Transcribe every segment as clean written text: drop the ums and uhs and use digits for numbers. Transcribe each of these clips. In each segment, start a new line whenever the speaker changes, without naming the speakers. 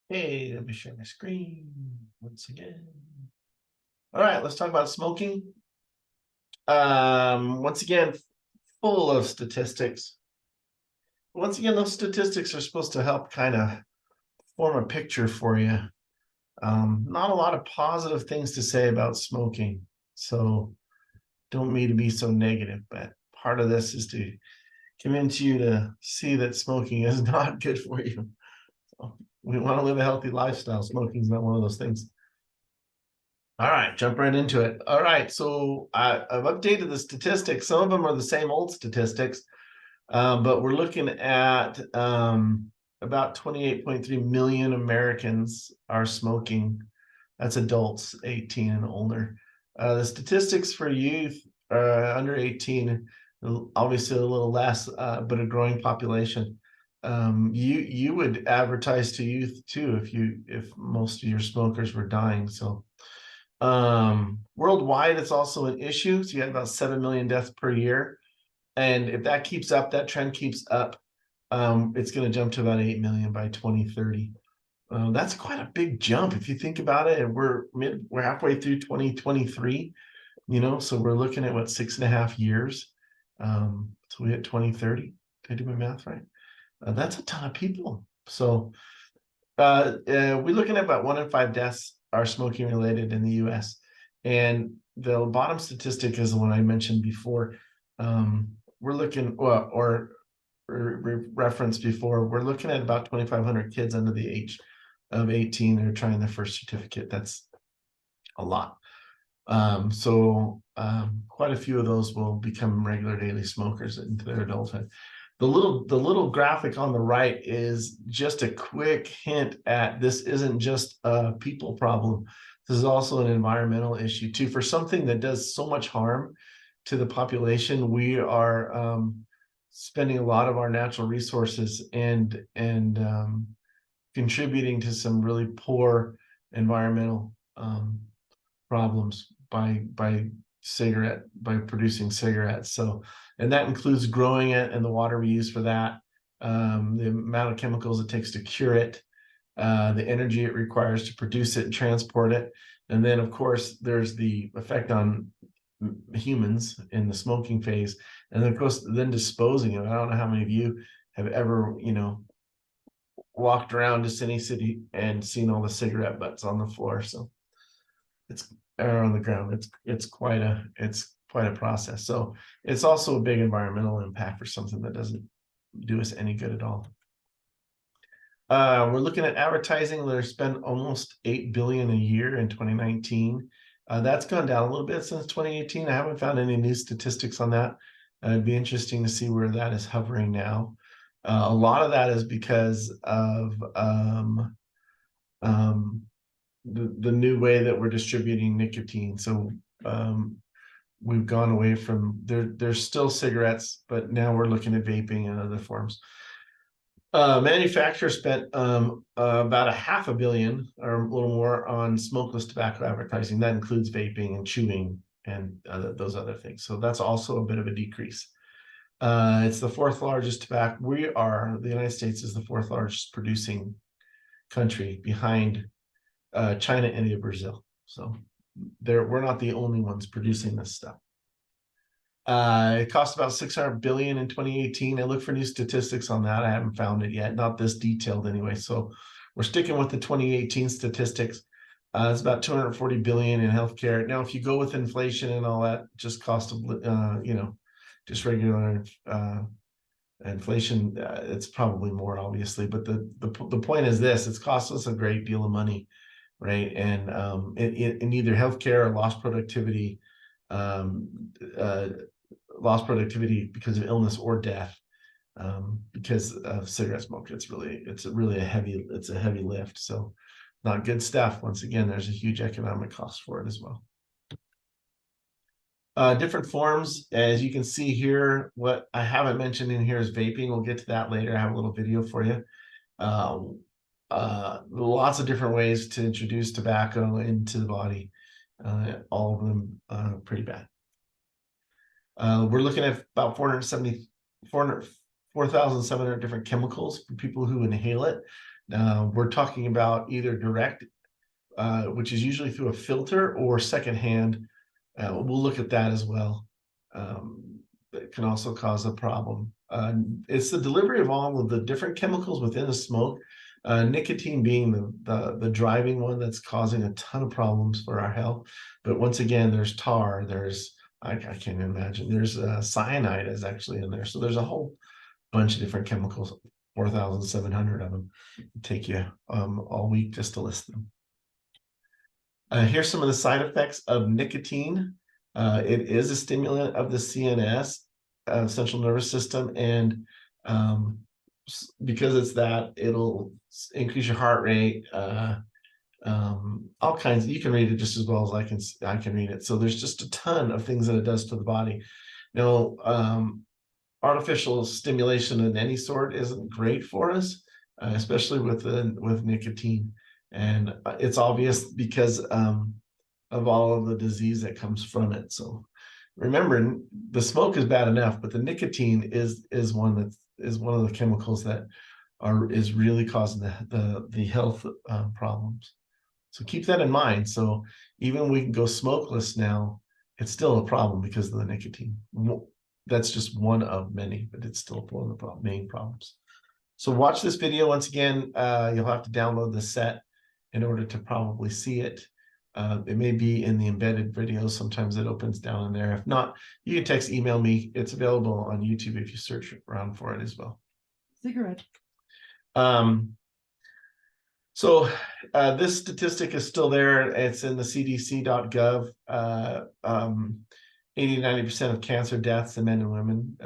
Hey, let me share my screen once again. All right, let's talk about smoking. Once again, full of statistics. Once again, those statistics are supposed to help kind of form a picture for you. Not a lot of positive things to say about smoking, so don't mean to be so negative, but part of this is to convince you to see that smoking is not good for you. So we want to live a healthy lifestyle. Smoking is not one of those things. All right, jump right into it. All right, so I've updated the statistics. Some of them are the same old statistics, but we're looking at about 28.3 million Americans are smoking. That's adults 18 and older. The statistics for youth under 18, obviously a little less, but a growing population. You would advertise to youth too if most of your smokers were dying. So worldwide, it's also an issue. So you had about 7 million deaths per year. And if that keeps up, that trend keeps up, it's going to jump to about 8 million by 2030. That's quite a big jump if you think about it. And we're halfway through 2023, so we're looking at what, 6.5 years. So we hit 2030. Did I do my math right? That's a ton of people. So we're looking at about 1 in 5 deaths are smoking related in the US. And the bottom statistic is the one I mentioned before. We're looking, or referenced before, we're looking at about 2,500 kids under the age of 18 that are trying their first certificate. That's a lot. Quite a few of those will become regular daily smokers into their adulthood. The little graphic on the right is just a quick hint at this isn't just a people problem. This is also an environmental issue too. For something that does so much harm to the population, we are spending a lot of our natural resources and contributing to some really poor environmental problems by producing cigarettes. So, and that includes growing it and the water we use for that, the amount of chemicals it takes to cure it, the energy it requires to produce it and transport it. And then of course there's the effect on humans in the smoking phase, and then of course then disposing of it. I don't know how many of you have ever walked around to City City and seen all the cigarette butts on the floor. So it's on the ground. It's quite a process. So it's also a big environmental impact for something that doesn't do us any good at all. We're looking at advertising. They're spent almost 8 billion a year in 2019. That's gone down a little bit since 2018. I haven't found any new statistics on that. It'd be interesting to see where that is hovering now. A lot of that is because of the new way that we're distributing nicotine. So we've gone away from there's still cigarettes, but now we're looking at vaping and other forms. Manufacturers spent about $500 million or a little more on smokeless tobacco advertising. That includes vaping and chewing and those other things. So that's also a bit of a decrease. It's the fourth largest tobacco. The United States is the fourth largest producing country behind China, India, Brazil. So we're not the only ones producing this stuff. It cost about 600 billion in 2018. I look for new statistics on that. I haven't found it yet, not this detailed anyway. So we're sticking with the 2018 statistics. It's about 240 billion in healthcare. Now, if you go with inflation and all that, just cost of, just regular inflation, it's probably more, obviously. But the point is this: it's cost us a great deal of money, right? And in either healthcare or lost productivity because of illness or death, because of cigarette smoke. It's a heavy lift. So not good stuff. Once again, there's a huge economic cost for it as well. Different forms, as you can see here. What I haven't mentioned in here is vaping. We'll get to that later. I have a little video for you. Lots of different ways to introduce tobacco into the body. All of them pretty bad. We're looking at about 4,700 different chemicals for people who inhale it. We're talking about either direct, which is usually through a filter, or secondhand. We'll look at that as well. That can also cause a problem. It's the delivery of all of the different chemicals within the smoke, nicotine being the driving one that's causing a ton of problems for our health. But once again, there's tar, there's I can't imagine, there's cyanide is actually in there. So there's a whole bunch of different chemicals, 4,700 of them. It'd take you all week just to list them. Here's some of the side effects of nicotine. It is a stimulant of the CNS, central nervous system, and because it's that, it'll increase your heart rate, all kinds. You can read it just as well as I can read it. So there's just a ton of things that it does to the body. Now, artificial stimulation of any sort isn't great for us, especially with nicotine, and it's obvious because of all of the disease that comes from it. So remember, the smoke is bad enough, but the nicotine is one of the chemicals that is really causing the health problems. So keep that in mind. So even when we can go smokeless now, it's still a problem because of the nicotine. That's just one of many, but it's still one of the main problems. So watch this video. Once again, you'll have to download the set in order to probably see it. It may be in the embedded videos. Sometimes it opens down in there. If not, you can text, email me. It's available on YouTube if you search around for it as well.
Cigarette.
So this statistic is still there. It's in the cdc.gov. 80-90% of cancer deaths in men and women,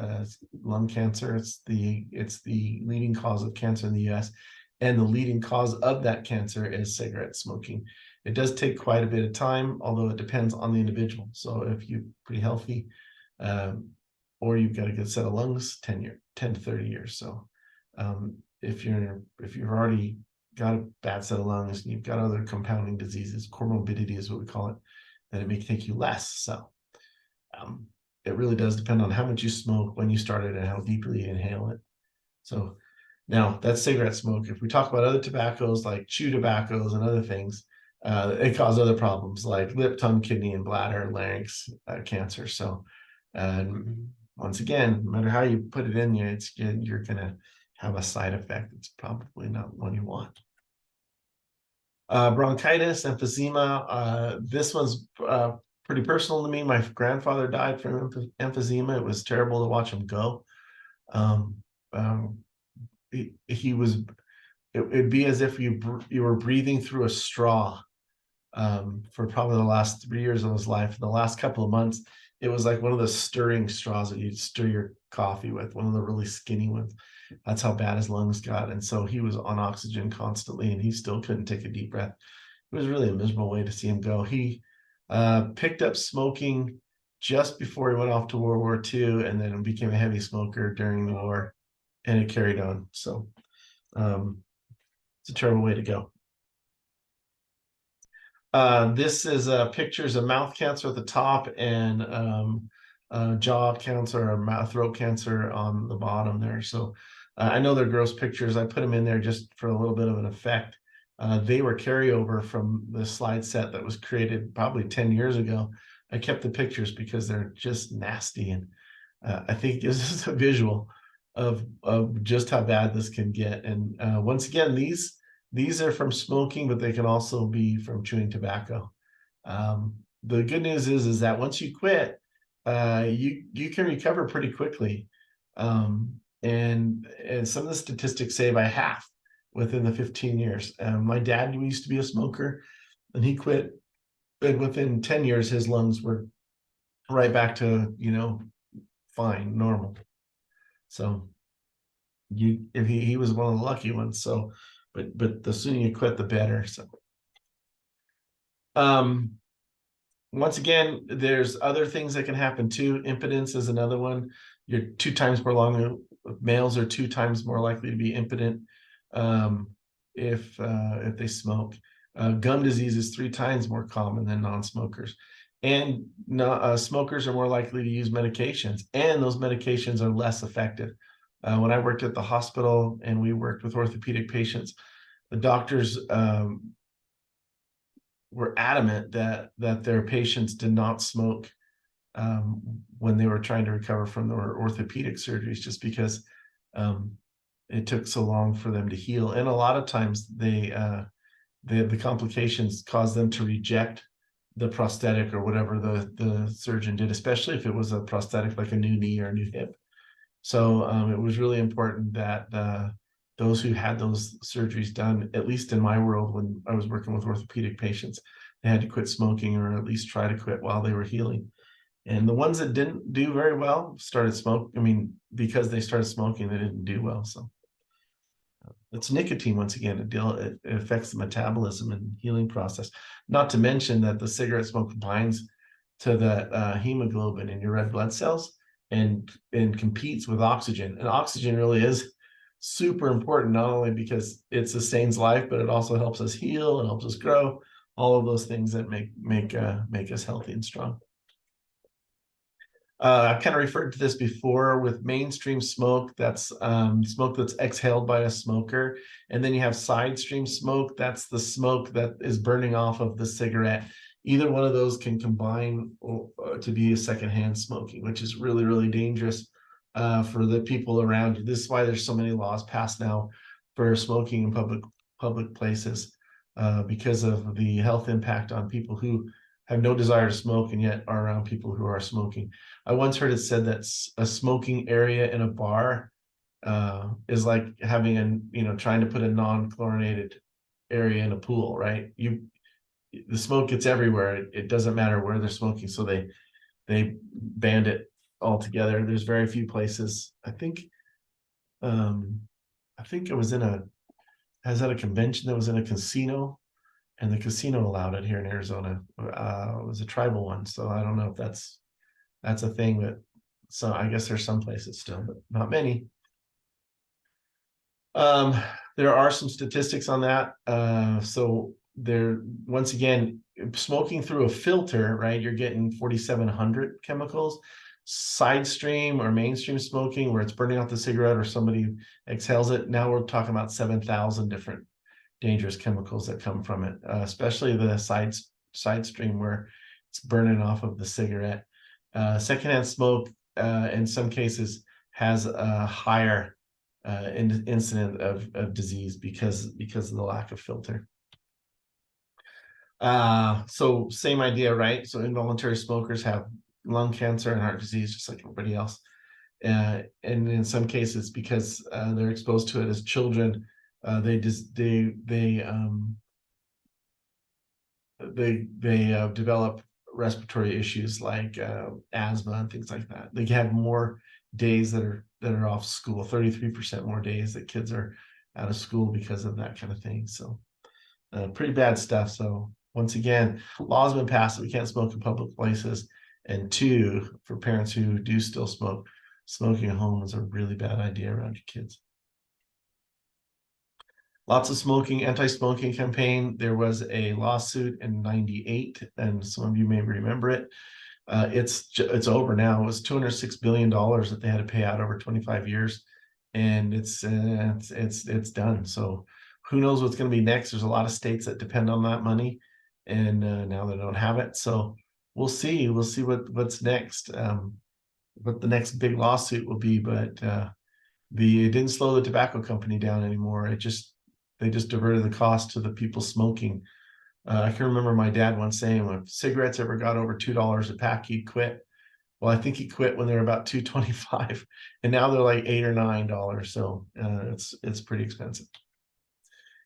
lung cancer. It's the leading cause of cancer in the U.S. And the leading cause of that cancer is cigarette smoking. It does take quite a bit of time, although it depends on the individual. So if you're pretty healthy, or you've got a good set of lungs, 10 to 30 years. So if you've already got a bad set of lungs and you've got other compounding diseases, comorbidity is what we call it, then it may take you less. So it really does depend on how much you smoke, when you started, and how deeply you inhale it. So now that's cigarette smoke. If we talk about other tobaccos like chew tobaccos and other things, it causes other problems like lip, tongue, kidney, and bladder, larynx cancer. So once again, no matter how you put it in you, you're going to have a side effect. It's probably not one you want. Bronchitis, emphysema. This one's pretty personal to me. My grandfather died from emphysema. It was terrible to watch him go. It'd be as if you were breathing through a straw for probably the last 3 years of his life. In the last couple of months, it was like one of the stirring straws that you'd stir your coffee with, one of the really skinny ones. That's how bad his lungs got. And so he was on oxygen constantly, and he still couldn't take a deep breath. It was really a miserable way to see him go. He picked up smoking just before he went off to World War II, and then became a heavy smoker during the war, and it carried on. So it's a terrible way to go. This is pictures of mouth cancer at the top, and jaw cancer or mouth throat cancer on the bottom there. So I know they're gross pictures. I put them in there just for a little bit of an effect. They were carryover from the slide set that was created probably 10 years ago. I kept the pictures because they're just nasty, and I think it gives us a visual of just how bad this can get. And once again, these are from smoking, but they can also be from chewing tobacco. The good news is that once you quit, you can recover pretty quickly. And some of the statistics say by half within the 15 years. My dad used to be a smoker, and he quit, and within 10 years, his lungs were right back to, fine, normal. So if he was one of the lucky ones. So, but the sooner you quit, the better. So, once again, there's other things that can happen too. Impotence is another one. You're 2 times more long. Males are 2 times more likely to be impotent if they smoke. Gum disease is 3 times more common than non-smokers. And smokers are more likely to use medications, and those medications are less effective. When I worked at the hospital and we worked with orthopedic patients, the doctors were adamant that their patients did not smoke when they were trying to recover from their orthopedic surgeries, just because it took so long for them to heal. And a lot of times the complications caused them to reject the prosthetic or whatever the surgeon did, especially if it was a prosthetic like a new knee or a new hip. So it was really important that those who had those surgeries done, at least in my world when I was working with orthopedic patients, they had to quit smoking or at least try to quit while they were healing. And the ones that didn't do very well started smoking. I mean, because they started smoking, they didn't do well. So it's nicotine, once again, it affects the metabolism and healing process. Not to mention that the cigarette smoke binds to the hemoglobin in your red blood cells and competes with oxygen. And oxygen really is super important, not only because it sustains life, but it also helps us heal and helps us grow. All of those things that make us healthy and strong. I kind of referred to this before with mainstream smoke. That's smoke that's exhaled by a smoker. And then you have side stream smoke. That's the smoke that is burning off of the cigarette. Either one of those can combine to be a secondhand smoking, which is really, really dangerous for the people around you. This is why there's so many laws passed now for smoking in public places because of the health impact on people who have no desire to smoke and yet are around people who are smoking. I once heard it said that a smoking area in a bar is like having trying to put a non-chlorinated area in a pool, right? The smoke gets everywhere. It doesn't matter where they're smoking, so they banned it altogether. There's very few places. I think I was I was at a convention that was in a casino, and the casino allowed it here in Arizona. It was a tribal one, so I don't know if that's a thing, but so I guess there's some places still, but not many. There are some statistics on that. So once again, smoking through a filter, right? You're getting 4,700 chemicals. Side stream or mainstream smoking, where it's burning out the cigarette or somebody exhales it. Now we're talking about 7,000 different dangerous chemicals that come from it, especially the side stream where it's burning off of the cigarette. Secondhand smoke, in some cases, has a higher incident of disease because of the lack of filter. So same idea, right? So involuntary smokers have lung cancer and heart disease just like everybody else. And in some cases, because they're exposed to it as children, they develop respiratory issues like asthma and things like that. They have more days that are off school, 33% more days that kids are out of school because of that kind of thing. So pretty bad stuff. So once again, laws have been passed that we can't smoke in public places. And two, for parents who do still smoke, smoking at home is a really bad idea around your kids. Lots of anti-smoking campaign. There was a lawsuit in '98, and some of you may remember it. It's over now. It was $206 billion that they had to pay out over 25 years, and it's done. So who knows what's going to be next? There's a lot of states that depend on that money, and now they don't have it. So we'll see. We'll see what's next. What the next big lawsuit will be, but it didn't slow the tobacco company down anymore. They just diverted the cost to the people smoking. I can remember my dad once saying, if cigarettes ever got over $2 a pack, he'd quit. Well, I think he quit when they were about $2.25, and now they're like $8 or $9. So it's pretty expensive.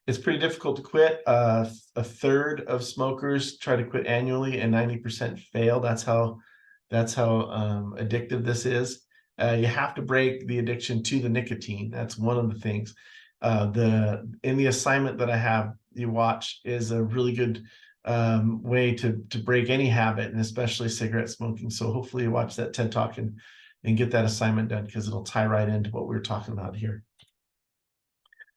It's pretty difficult to quit. A third of smokers try to quit annually, and 90% fail. That's how addictive this is. You have to break the addiction to the nicotine. That's one of the things. In the assignment that I have you watch is a really good way to break any habit, and especially cigarette smoking. So hopefully you watch that TED Talk and get that assignment done, because it'll tie right into what we're talking about here.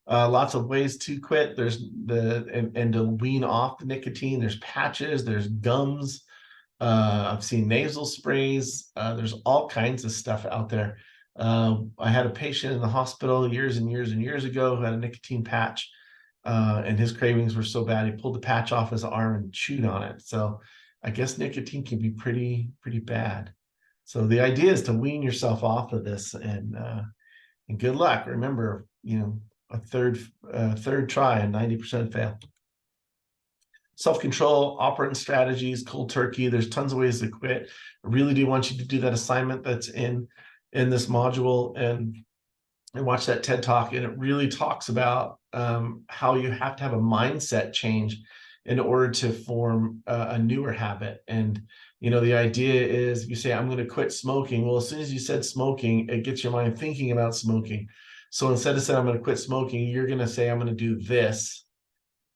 Lots of ways to quit. There's and to wean off the nicotine. There's patches, there's gums. I've seen nasal sprays. There's all kinds of stuff out there. I had a patient in the hospital years and years and years ago who had a nicotine patch. and his cravings were so bad, he pulled the patch off his arm and chewed on it. So I guess nicotine can be pretty bad. So the idea is to wean yourself off of this, and good luck. Remember, a third try and 90% fail. Self-control, operant strategies, cold turkey. There's tons of ways to quit. I really do want you to do that assignment that's in this module and watch that TED Talk. And it really talks about how you have to have a mindset change in order to form a newer habit. And the idea is, you say, I'm going to quit smoking. Well, as soon as you said smoking, it gets your mind thinking about smoking. So instead of saying I'm going to quit smoking, you're going to say I'm going to do this,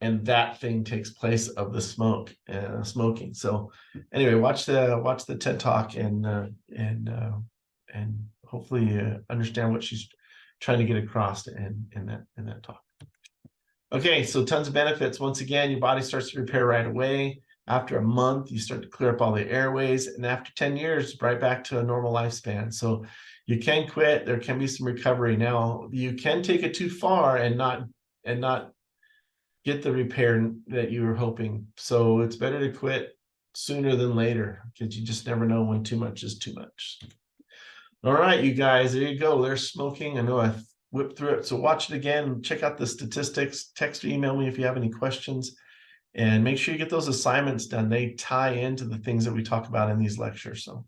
and that thing takes place of the smoking. So anyway, watch the TED Talk and hopefully understand what she's trying to get across in that talk. Okay, so tons of benefits. Once again, your body starts to repair right away. After a month, you start to clear up all the airways, and after 10 years, right back to a normal lifespan. So you can quit. There can be some recovery. Now, you can take it too far and not get the repair that you were hoping. So it's better to quit sooner than later, because you just never know when too much is too much. All right, you guys, there you go. There's smoking. I know I whipped through it. So watch it again. Check out the statistics. Text or email me if you have any questions. And make sure you get those assignments done. They tie into the things that we talk about in these lectures. So